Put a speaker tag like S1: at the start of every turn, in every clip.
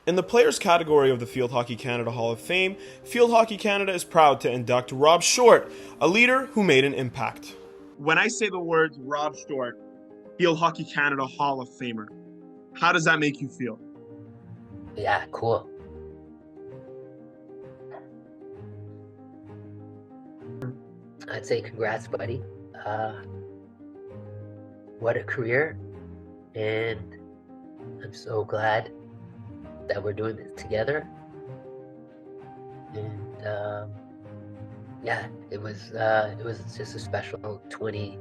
S1: In the players category of the Field Hockey Canada Hall of Fame, Field Hockey Canada is proud to induct Rob Short, a leader who made an impact. When I say the words Rob Short, Field Hockey Canada Hall of Famer, how does that make you feel?
S2: Yeah, cool. I'd say congrats, buddy. Uh, what a career. And I'm so glad that we're doing this together. And yeah, it was just a special 20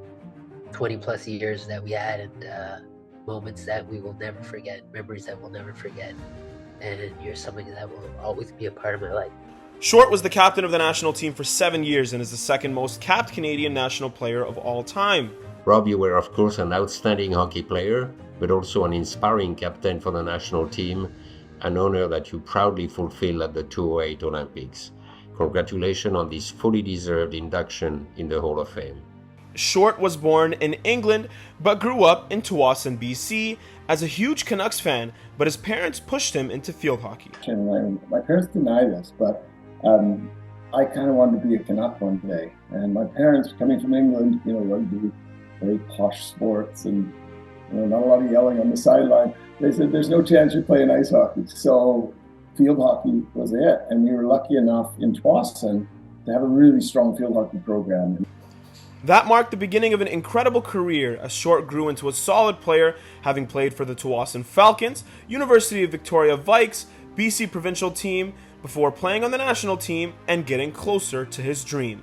S2: plus years that we had, and moments that we will never forget, memories that we'll never forget. And you're somebody that will always be a part of my life.
S1: Short was the captain of the national team for 7 years and is the second most capped Canadian national player of all time.
S3: Rob, you were of course an outstanding hockey player, but also an inspiring captain for the national team, an honor that you proudly fulfilled at the 2008 Olympics. Congratulations on this fully deserved induction in the Hall of Fame.
S1: Short was born in England but grew up in Tsawwassen, BC, as a huge Canucks fan, but his parents pushed him into field hockey.
S4: And my parents deny this, but I kind of wanted to be a Canuck one day. And my parents, coming from England, rugby, very posh sports, and not a lot of yelling on the sideline. They said, "There's no chance you're playing ice hockey." So field hockey was it, and we were lucky enough in Tsawwassen to have a really strong field hockey program.
S1: That marked the beginning of an incredible career as Short grew into a solid player, having played for the Tsawwassen Falcons, University of Victoria Vikes, BC provincial team, before playing on the national team and getting closer to his dream.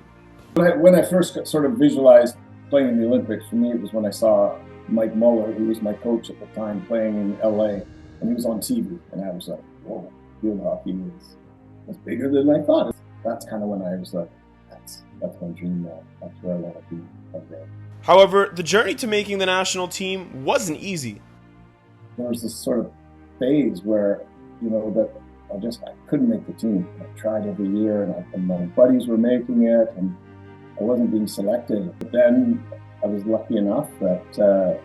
S4: When I first sort of visualized playing in the Olympics, for me it was when I saw Mike Muller, who was my coach at the time, playing in LA, and he was on TV, and I was like, whoa, field hockey is bigger than I thought. That's kind of when I was like, that's my dream now. That's where I want to be one day.
S1: However, the journey to making the national team wasn't easy.
S4: There was this sort of phase where, that I couldn't make the team. I tried every year, and my buddies were making it, and I wasn't being selected. But then I was lucky enough that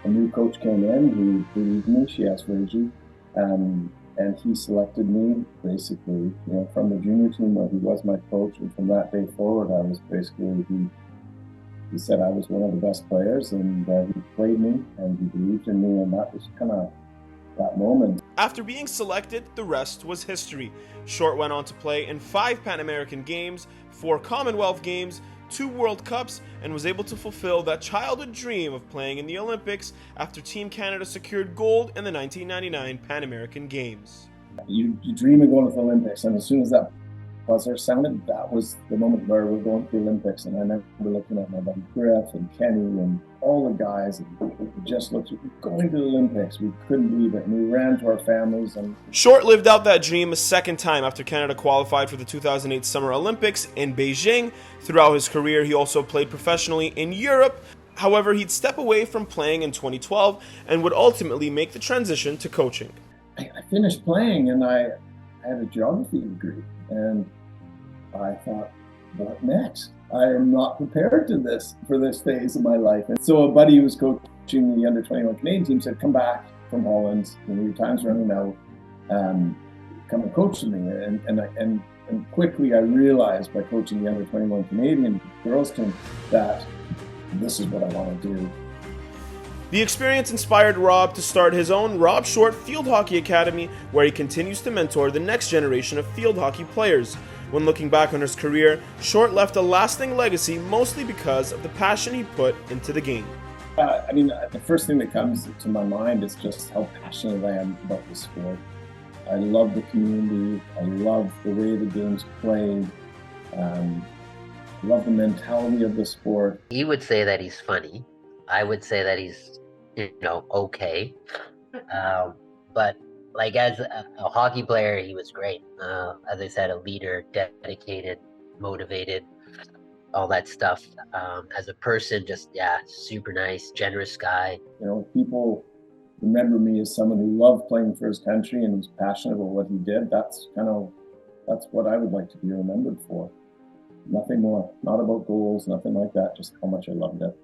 S4: a new coach came in who believed me. She asked Reggie, and he selected me basically, from the junior team where he was my coach. And from that day forward, I was basically, he said I was one of the best players, and he played me and he believed in me, and that was kind of that moment.
S1: After being selected, the rest was history. Short went on to play in 5 Pan American Games, 4 Commonwealth Games, 2 World Cups, and was able to fulfill that childhood dream of playing in the Olympics after Team Canada secured gold in the 1999 Pan American Games.
S4: You dream of going to the Olympics, and as soon as that buzzer sounded, that was the moment where we're going to the Olympics. And I remember looking at my buddy Griff and Kenny and all the guys, and we just looked at, we're going to the Olympics. We couldn't believe it, and we ran to our families. And
S1: Short lived out that dream a second time after Canada qualified for the 2008 Summer Olympics in Beijing. Throughout his career, he also played professionally in Europe. However, he'd step away from playing in 2012 and would ultimately make the transition to coaching.
S4: I finished playing, and I had a geography degree, and I thought, what next? I am not prepared for this phase of my life. And so a buddy who was coaching the under-21 Canadian team said, "Come back from Holland, your time's running out, come and coach with me." And quickly I realized by coaching the under-21 Canadian girls team that this is what I want to do.
S1: The experience inspired Rob to start his own Rob Short Field Hockey Academy, where he continues to mentor the next generation of field hockey players. When looking back on his career, Short left a lasting legacy mostly because of the passion he put into the game.
S4: The first thing that comes to my mind is just how passionate I am about the sport. I love the community. I love the way the game's played. I love the mentality of the sport.
S2: You would say that he's funny. I would say that he's, okay. But like as a hockey player, he was great. As I said, a leader, dedicated, motivated, all that stuff. As a person, just, super nice, generous guy.
S4: People remember me as someone who loved playing for his country and was passionate about what he did. That's what I would like to be remembered for. Nothing more, not about goals, nothing like that, just how much I loved it.